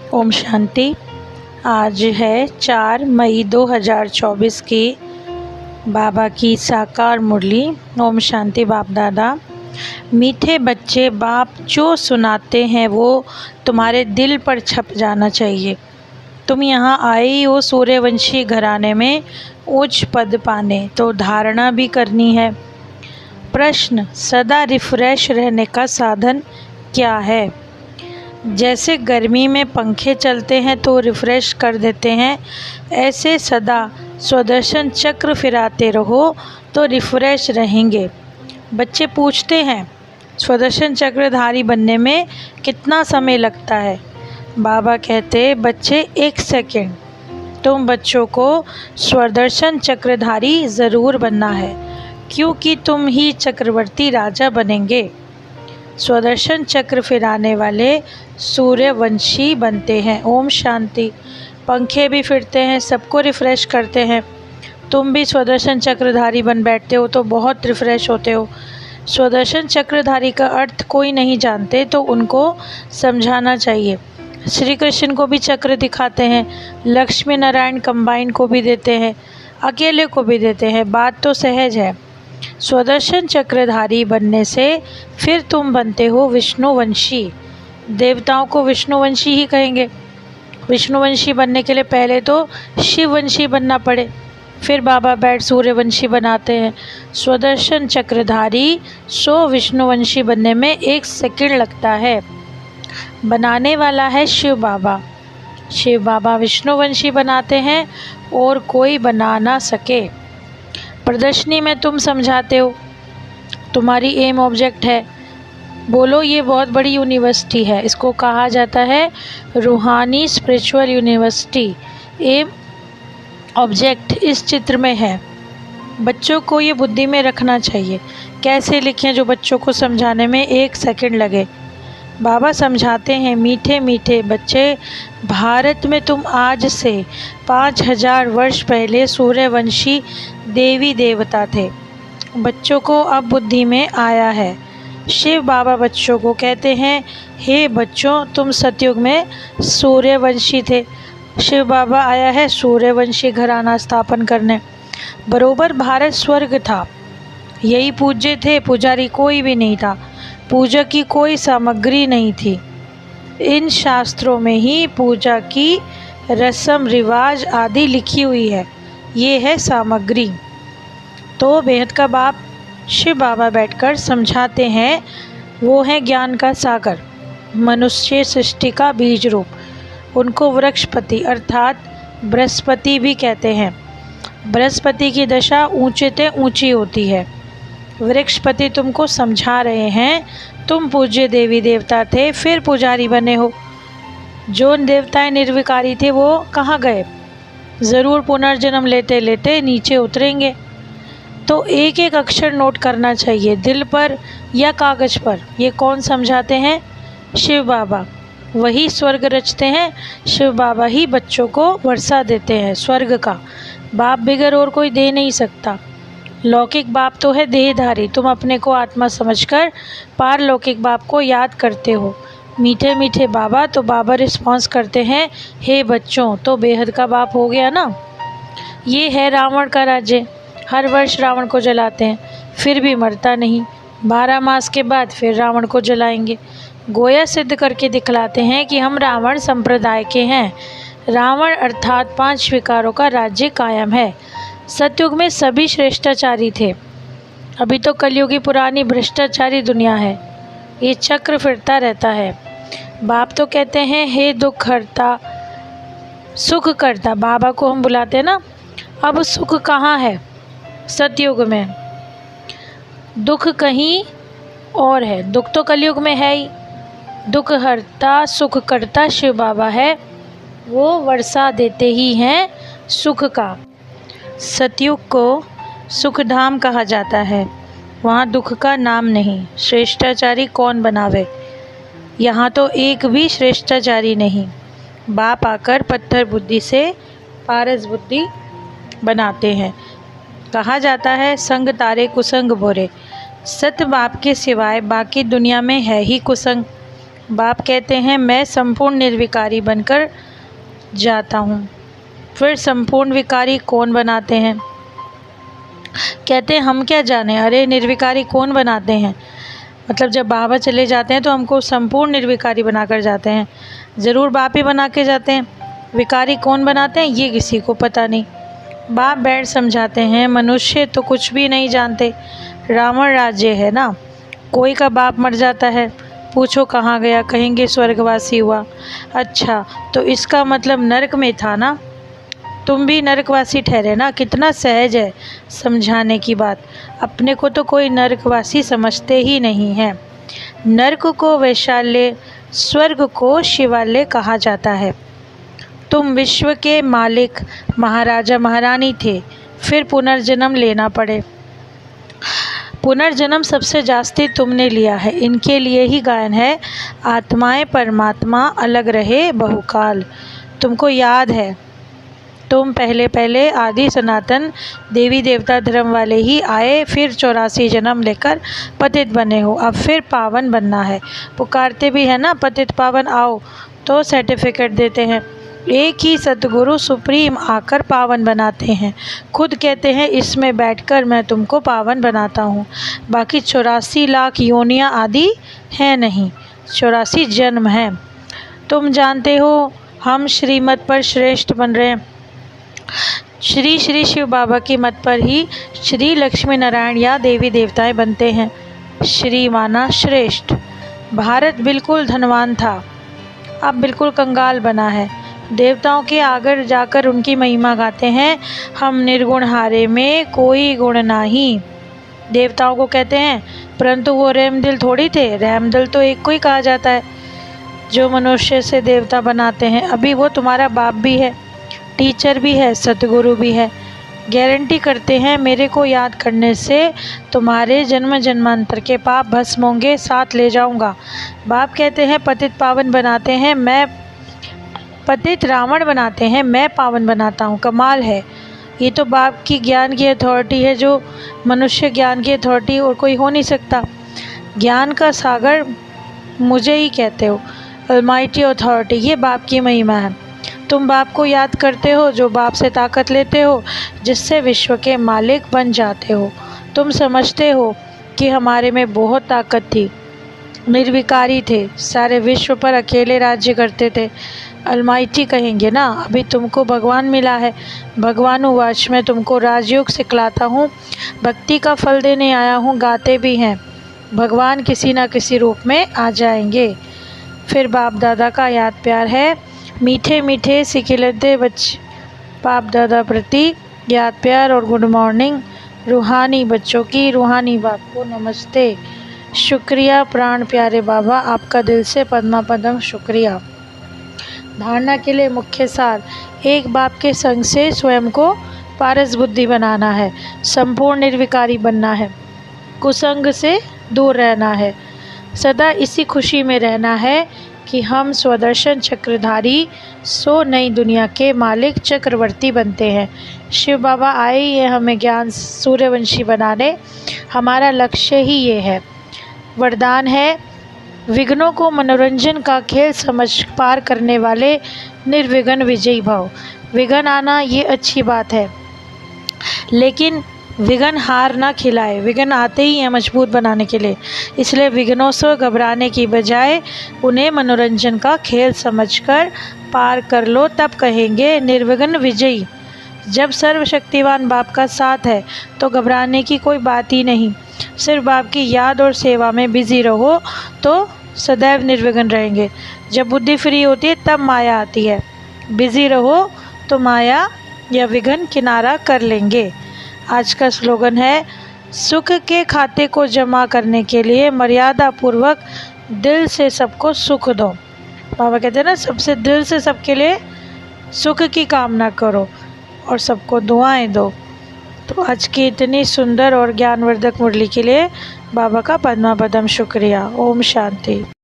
ओम शांति। आज है 4 मई 2024 की बाबा की साकार मुरली। ओम शांति। बाप दादा, मीठे बच्चे, बाप जो सुनाते हैं वो तुम्हारे दिल पर छप जाना चाहिए। तुम यहाँ आए हो सूर्यवंशी घराने में उच्च पद पाने, तो धारणा भी करनी है। प्रश्न: सदा रिफ्रेश रहने का साधन क्या है? जैसे गर्मी में पंखे चलते हैं तो रिफ़्रेश कर देते हैं, ऐसे सदा स्वदर्शन चक्र फिराते रहो तो रिफ़्रेश रहेंगे। बच्चे पूछते हैं, स्वदर्शन चक्रधारी बनने में कितना समय लगता है? बाबा कहते, बच्चे 1 सेकंड। तुम बच्चों को स्वदर्शन चक्रधारी ज़रूर बनना है, क्योंकि तुम ही चक्रवर्ती राजा बनेंगे। स्वदर्शन चक्र फिराने वाले सूर्यवंशी बनते हैं। ओम शांति। पंखे भी फिरते हैं, सबको रिफ़्रेश करते हैं। तुम भी स्वदर्शन चक्रधारी बन बैठते हो तो बहुत रिफ़्रेश होते हो। स्वदर्शन चक्रधारी का अर्थ कोई नहीं जानते तो उनको समझाना चाहिए। श्री कृष्ण को भी चक्र दिखाते हैं, लक्ष्मी नारायण कंबाइन को भी देते हैं, अकेले को भी देते हैं। बात तो सहज है। स्वदर्शन चक्रधारी बनने से फिर तुम बनते हो विष्णुवंशी। देवताओं को विष्णुवंशी ही कहेंगे। विष्णुवंशी बनने के लिए पहले तो शिववंशी बनना पड़े, फिर बाबा बैठ सूर्यवंशी बनाते हैं। स्वदर्शन चक्रधारी विष्णुवंशी बनने में 1 सेकंड लगता है। बनाने वाला है शिव बाबा। शिव बाबा विष्णुवंशी बनाते हैं और कोई बना ना सके। प्रदर्शनी में तुम समझाते हो, तुम्हारी एम ऑब्जेक्ट है। बोलो, ये बहुत बड़ी यूनिवर्सिटी है, इसको कहा जाता है रूहानी स्पिरिचुअल यूनिवर्सिटी। एम ऑब्जेक्ट इस चित्र में है। बच्चों को ये बुद्धि में रखना चाहिए। कैसे लिखें जो बच्चों को समझाने में 1 सेकंड लगे। बाबा समझाते हैं, मीठे मीठे बच्चे, भारत में तुम आज से 5000 वर्ष पहले सूर्यवंशी देवी देवता थे। बच्चों को अब बुद्धि में आया है। शिव बाबा बच्चों को कहते हैं, हे बच्चों, तुम सतयुग में सूर्यवंशी थे। शिव बाबा आया है सूर्यवंशी घराना स्थापन करने। बरोबर भारत स्वर्ग था, यही पूज्य थे, पुजारी कोई भी नहीं था, पूजा की कोई सामग्री नहीं थी। इन शास्त्रों में ही पूजा की रस्म रिवाज आदि लिखी हुई है, ये है सामग्री। तो बेहद का बाप शिव बाबा बैठकर समझाते हैं, वो है ज्ञान का सागर, मनुष्य सृष्टि का बीज रूप। उनको वृक्षपति अर्थात बृहस्पति भी कहते हैं। बृहस्पति की दशा ऊंचे से ऊंची होती है। वृक्षपति तुमको समझा रहे हैं, तुम पूज्य देवी देवता थे, फिर पुजारी बने हो। जो देवताएं निर्विकारी थे वो कहाँ गए? ज़रूर पुनर्जन्म लेते लेते नीचे उतरेंगे। तो एक एक अक्षर नोट करना चाहिए, दिल पर या कागज़ पर। ये कौन समझाते हैं? शिव बाबा। वही स्वर्ग रचते हैं। शिव बाबा ही बच्चों को वर्षा देते हैं स्वर्ग का। बाप बिगर और कोई दे नहीं सकता। लौकिक बाप तो है देहधारी, तुम अपने को आत्मा समझकर पारलौकिक बाप को याद करते हो। मीठे मीठे बाबा, तो बाबा रिस्पॉन्स करते हैं, हे बच्चों, तो बेहद का बाप हो गया ना। ये है रावण का राज्य। हर वर्ष रावण को जलाते हैं, फिर भी मरता नहीं। 12 मास के बाद फिर रावण को जलाएंगे। गोया सिद्ध करके दिखलाते हैं कि हम रावण संप्रदाय के हैं। रावण अर्थात 5 विकारों का राज्य कायम है। सतयुग में सभी श्रेष्ठाचारी थे। अभी तो कलयुगी पुरानी भ्रष्टाचारी दुनिया है। ये चक्र फिरता रहता है। बाप तो कहते हैं, हे दुख हरता सुख करता। बाबा को हम बुलाते हैं ना। अब सुख कहाँ है? सतयुग में। दुख कहीं और है। दुख तो कलयुग में है ही। दुख हरता सुख करता शिव बाबा है, वो वर्षा देते ही हैं सुख का। सतयुग को सुखधाम कहा जाता है, वहाँ दुख का नाम नहीं। श्रेष्ठाचारी कौन बनावे? यहाँ तो एक भी श्रेष्ठाचारी नहीं। बाप आकर पत्थर बुद्धि से पारस बुद्धि बनाते हैं। कहा जाता है, संग तारे कुसंग बोरे। सत बाप के सिवाय बाकी दुनिया में है ही कुसंग। बाप कहते हैं मैं संपूर्ण निर्विकारी बनकर जाता हूँ। फिर संपूर्ण विकारी कौन बनाते हैं? कहते हैं हम क्या जाने, अरे निर्विकारी कौन बनाते हैं? मतलब जब बाबा चले जाते हैं तो हमको संपूर्ण निर्विकारी बनाकर जाते हैं। ज़रूर बाप ही बना के जाते हैं। विकारी कौन बनाते हैं ये किसी को पता नहीं। बाप बैठ समझाते हैं मनुष्य तो कुछ भी नहीं जानते। रावण राज्य है ना, कोई का बाप मर जाता है, पूछो कहाँ गया, कहेंगे स्वर्गवासी हुआ। अच्छा तो इसका मतलब नरक में था ना, तुम भी नरकवासी ठहरे ना। कितना सहज है समझाने की बात। अपने को तो कोई नरकवासी समझते ही नहीं है। नरक को वैशाल्य, स्वर्ग को शिवालय कहा जाता है। तुम विश्व के मालिक महाराजा महारानी थे, फिर पुनर्जन्म लेना पड़े। पुनर्जन्म सबसे जास्ती तुमने लिया है। इनके लिए ही गायन है, आत्माएं परमात्मा अलग रहे बहुकाल। तुमको याद है तुम पहले आदि सनातन देवी देवता धर्म वाले ही आए, फिर 84 जन्म लेकर पतित बने हो। अब फिर पावन बनना है। पुकारते भी है ना पतित पावन आओ, तो सर्टिफिकेट देते हैं। एक ही सतगुरु सुप्रीम आकर पावन बनाते हैं। खुद कहते हैं इसमें बैठकर मैं तुमको पावन बनाता हूँ। बाकी 84 लाख योनियाँ आदि हैं नहीं, 84 जन्म हैं। तुम जानते हो हम श्रीमत पर श्रेष्ठ बन रहे हैं। श्री श्री शिव बाबा की मत पर ही श्री लक्ष्मी नारायण या देवी देवताएं बनते हैं। श्री माना श्रेष्ठ। भारत बिल्कुल धनवान था, अब बिल्कुल कंगाल बना है। देवताओं के आगे जाकर उनकी महिमा गाते हैं, हम निर्गुण हारे में कोई गुण नहीं। देवताओं को कहते हैं, परंतु वो रहमदिल थोड़ी थे। रहमदिल तो एक को ही कहा जाता है जो मनुष्य से देवता बनाते हैं। अभी वो तुम्हारा बाप भी है, टीचर भी है, सतगुरु भी है। गारंटी करते हैं मेरे को याद करने से तुम्हारे जन्म जन्मांतर के पाप भस्म होंगे, साथ ले जाऊंगा। बाप कहते हैं पतित पावन बनाते हैं, मैं पतित रावण बनाते हैं, मैं पावन बनाता हूँ। कमाल है। ये तो बाप की ज्ञान की अथॉरिटी है, जो मनुष्य ज्ञान की अथॉरिटी और कोई हो नहीं सकता। ज्ञान का सागर मुझे ही कहते हो, अलमाइटी अथॉरिटी, ये बाप की महिमा है। तुम बाप को याद करते हो, जो बाप से ताकत लेते हो, जिससे विश्व के मालिक बन जाते हो। तुम समझते हो कि हमारे में बहुत ताकत थी, निर्विकारी थे, सारे विश्व पर अकेले राज्य करते थे। अलमाइटी कहेंगे ना। अभी तुमको भगवान मिला है। भगवान उवाच मैं तुमको राजयोग सिखलाता हूँ, भक्ति का फल देने आया हूँ। गाते भी हैं भगवान किसी न किसी रूप में आ जाएंगे। फिर बाप दादा का याद प्यार है। मीठे मीठे सिखिलते बच्चे बाप दादा प्रति याद प्यार और गुड मॉर्निंग। रूहानी बच्चों की रूहानी बाप को नमस्ते, शुक्रिया। प्राण प्यारे बाबा, आपका दिल से पद्मा पदम शुक्रिया। धारणा के लिए मुख्य सार, एक बाप के संग से स्वयं को पारस बुद्धि बनाना है, संपूर्ण निर्विकारी बनना है, कुसंग से दूर रहना है, सदा इसी खुशी में रहना है कि हम स्वदर्शन चक्रधारी सो नई दुनिया के मालिक चक्रवर्ती बनते हैं। शिव बाबा आए ये हमें ज्ञान सूर्यवंशी बनाने, हमारा लक्ष्य ही ये है। वरदान है, विघ्नों को मनोरंजन का खेल समझ पार करने वाले निर्विघ्न विजयी भव। विघ्न आना ये अच्छी बात है, लेकिन विघ्न हार ना खिलाए। विघ्न आते ही हैं मजबूत बनाने के लिए, इसलिए विघ्नों से घबराने की बजाय उन्हें मनोरंजन का खेल समझकर पार कर लो, तब कहेंगे निर्विघ्न विजयी। जब सर्वशक्तिवान बाप का साथ है तो घबराने की कोई बात ही नहीं। सिर्फ बाप की याद और सेवा में बिजी रहो तो सदैव निर्विघ्न रहेंगे। जब बुद्धि फ्री होती है तब माया आती है। बिजी रहो तो माया या विघ्न किनारा कर लेंगे। आज का स्लोगन है, सुख के खाते को जमा करने के लिए मर्यादा पूर्वक दिल से सबको सुख दो। बाबा कहते हैं ना, सबसे दिल से सबके लिए सुख की कामना करो और सबको दुआएं दो। तो आज की इतनी सुंदर और ज्ञानवर्धक मुरली के लिए बाबा का पद्मा पदम शुक्रिया। ओम शांति।